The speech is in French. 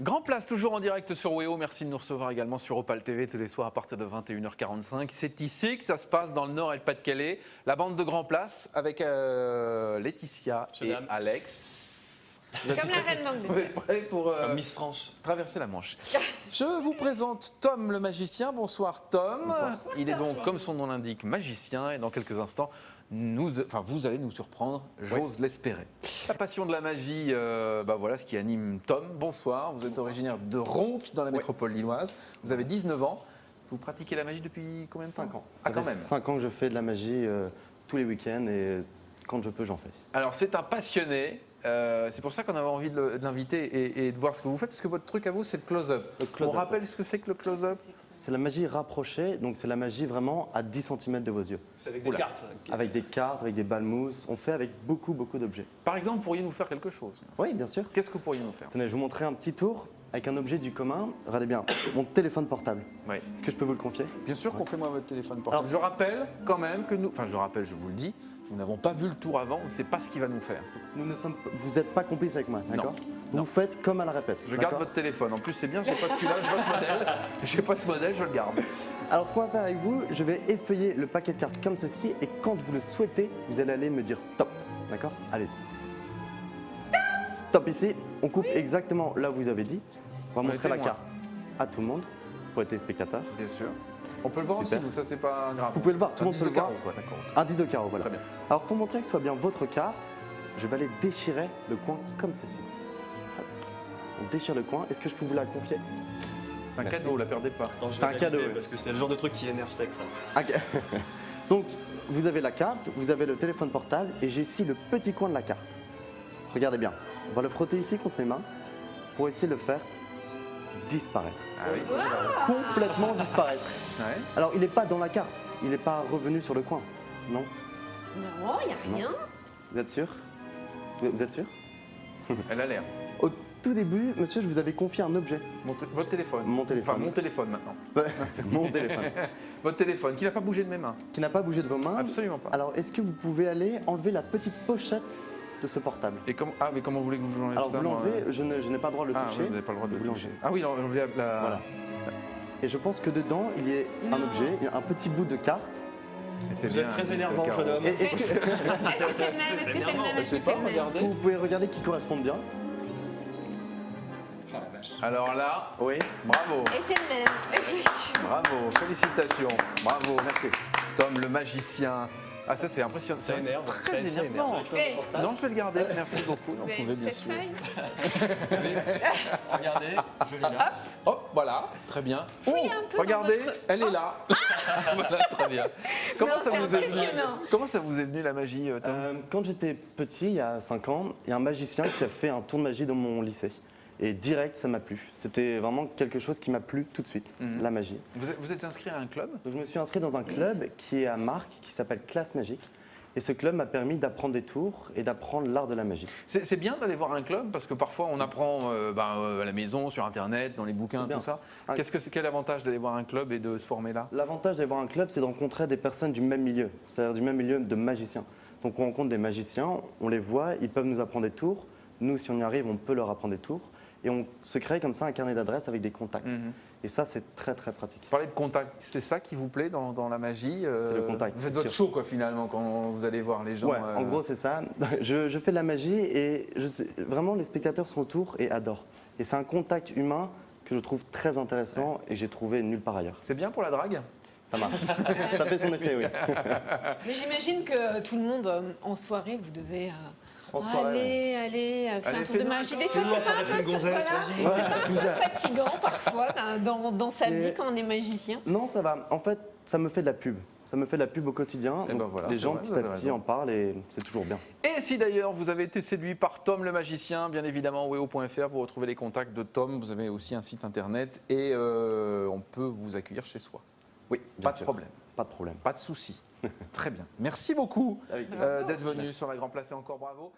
Grand Place, toujours en direct sur WEO. Merci de nous recevoir également sur Opal TV tous les soirs à partir de 21h45. C'est ici que ça se passe dans le Nord et le Pas-de-Calais. La bande de Grand Place avec Laetitia et Alex. Comme la reine Vous d'Angleterre. êtes prêts pour Miss France. traverser la Manche? Je vous présente Tom le magicien. Bonsoir Tom. Bonsoir. Il est donc, comme son nom l'indique, magicien. Et dans quelques instants, vous allez nous surprendre, j'ose l'espérer. La passion de la magie, voilà ce qui anime Tom. Bonsoir, vous êtes originaire de Ronques, dans la métropole lilloise. Vous avez 19 ans. Vous pratiquez la magie depuis combien de temps? 5 ans. Ah, quand même. 5 ans que je fais de la magie tous les week-ends et quand je peux, j'en fais. Alors, c'est un passionné. C'est pour ça qu'on avait envie de l'inviter et de voir ce que vous faites, parce que votre truc à vous, c'est le close-up. On rappelle ce que c'est que le close-up? C'est la magie rapprochée, donc c'est la magie vraiment à 10 cm de vos yeux. C'est avec des cartes. Avec des cartes, avec des balles mousse, on fait avec beaucoup d'objets. Par exemple, vous pourriez nous faire quelque chose? Oui, bien sûr. Qu'est-ce que vous pourriez nous faire? Tenez, je vous montrer un petit tour avec un objet du commun. Regardez bien, mon téléphone portable. Oui. Est-ce que je peux vous le confier? Bien sûr, confie-moi votre téléphone portable. Alors, je rappelle quand même que nous, je vous le dis, nous n'avons pas vu le tour avant, on ne sait pas ce qu'il va nous faire. Vous n'êtes pas complice avec moi, d'accord? Non. Vous faites comme à la répète. Je garde votre téléphone. En plus, c'est bien, j'ai pas celui-là, j'ai pas ce modèle. J'ai pas ce modèle, je le garde. Alors, ce qu'on va faire avec vous, je vais effeuiller le paquet de cartes comme ceci et quand vous le souhaitez, vous allez aller me dire stop, d'accord? Allez-y. Stop ici, on coupe exactement là où vous avez dit. On va montrer la témoins. carte à tout le monde pour être téléspectateur. Bien sûr. On peut le voir Super. aussi, nous, ça c'est pas grave. Vous pouvez le voir, tout le monde peut le voir. Quoi, d'accord. Un 10 de carreau, voilà. Très bien. Alors pour montrer que ce soit bien votre carte, je vais aller déchirer le coin comme ceci. On déchire le coin, est-ce que je peux vous la confier? C'est un Merci. cadeau, la perdez pas. Attends, je C'est vais un cadeau, analyser oui. parce que c'est le genre de truc qui énerve sec ça. Ok. Donc vous avez la carte, vous avez le téléphone portable et j'ai ici le petit coin de la carte. Regardez bien, on va le frotter ici contre mes mains pour essayer de le faire disparaître. Ah oui. Complètement disparaître. Ouais. Alors il n'est pas dans la carte, il n'est pas revenu sur le coin, non? Non, il n'y a rien. Vous êtes sûr? Vous êtes sûr? Elle a l'air. Au tout début, monsieur, je vous avais confié un objet. Votre téléphone. Mon téléphone. Enfin, mon téléphone maintenant. Mon téléphone. Votre téléphone, qui n'a pas bougé de mes mains. Qui n'a pas bougé de vos mains. Absolument pas. Alors, est-ce que vous pouvez aller enlever la petite pochette de ce portable? Et comment, mais comment vous voulez que je l'enlève? Alors, ça, vous moi, l'enlevez, je n'ai pas le droit de le Ah toucher. oui, vous n'avez pas le droit de Vous le toucher. l'enlevez. Ah oui, l'enlever la... Voilà. Et je pense que dedans, il y a un Non. objet, il y a un petit bout de carte. Et c'est Vous bien, êtes très un énervant, carreau. jeune homme. Et est-ce que, Est-ce que c'est le même? Est-ce que c'est le même? Je sais pas, est-ce regardez. que vous pouvez regarder qui correspondent bien? Ah, la vache. Alors là, Oui. bravo. Et c'est le même, effectivement. Bravo, félicitations. Bravo. Merci. Tom le magicien. Ah ça c'est impressionnant. Ça énerve. Très Ça énervant. énerve. Eh, Non, je vais le garder. Merci beaucoup. vous Vous avez pouvez bien cette sûr. feuille Regardez, je l'ai là. Oh, voilà, très bien. Oh, Fouillez un peu dans regardez, votre- elle est là. Voilà, très bien. Comment Non, ça c'est vous est venu impressionnant. Comment ça vous est venu la magie, Tom? Quand j'étais petit, il y a 5 ans, il y a un magicien qui a fait un tour de magie dans mon lycée. Et direct, ça m'a plu. C'était vraiment quelque chose qui m'a plu tout de suite, la magie. Vous êtes inscrit à un club? Donc, je me suis inscrit dans un club qui est à Marc, qui s'appelle Classe Magique. Et ce club m'a permis d'apprendre des tours et d'apprendre l'art de la magie. C'est bien d'aller voir un club parce que parfois on apprend à la maison, sur internet, dans les bouquins, C'est bien. tout ça. Un- Quel avantage d'aller voir un club et de se former là? L'avantage d'aller voir un club, c'est de rencontrer des personnes du même milieu, c'est-à-dire du même milieu de magiciens. Donc on rencontre des magiciens, on les voit, ils peuvent nous apprendre des tours. Nous, si on y arrive, on peut leur apprendre des tours. Et on se crée comme ça un carnet d'adresses avec des contacts. Et ça, c'est très très pratique. Parler de contact, c'est ça qui vous plaît dans la magie? C'est le contact, Vous faites c'est votre sûr. show quoi finalement quand vous allez voir les gens. Ouais, en gros, c'est ça. Je fais de la magie et vraiment, les spectateurs sont autour et adorent. Et c'est un contact humain que je trouve très intéressant et que j'ai trouvé nulle part ailleurs. C'est bien pour la drague? Ça marche. Ça fait son effet, oui. Mais j'imagine que tout le monde, en soirée, vous devez En soirée, aller faire Allez, un tour de fais-nous un magie. tour. Des fois, Fais-nous c'est pas un apparaître peu une gonzesse, voilà, vas-y. c'est pas un peu Ouais. fatigant parfois dans sa C'est- vie quand on est magicien. Non, ça va. En fait, ça me fait de la pub. Ça me fait de la pub au quotidien. Eh ben Donc, voilà, les c'est gens, vrai, petit vous à avez petit, raison. en parlent et c'est toujours bien. Et si d'ailleurs vous avez été séduit par Tom le magicien, bien évidemment, weo.fr, vous retrouvez les contacts de Tom, vous avez aussi un site internet et on peut vous accueillir chez soi. Oui, Pas de problème, Pas de problème. pas de souci. Très bien. Merci beaucoup Avec plaisir. d'être venu sur la Grand Place et encore bravo.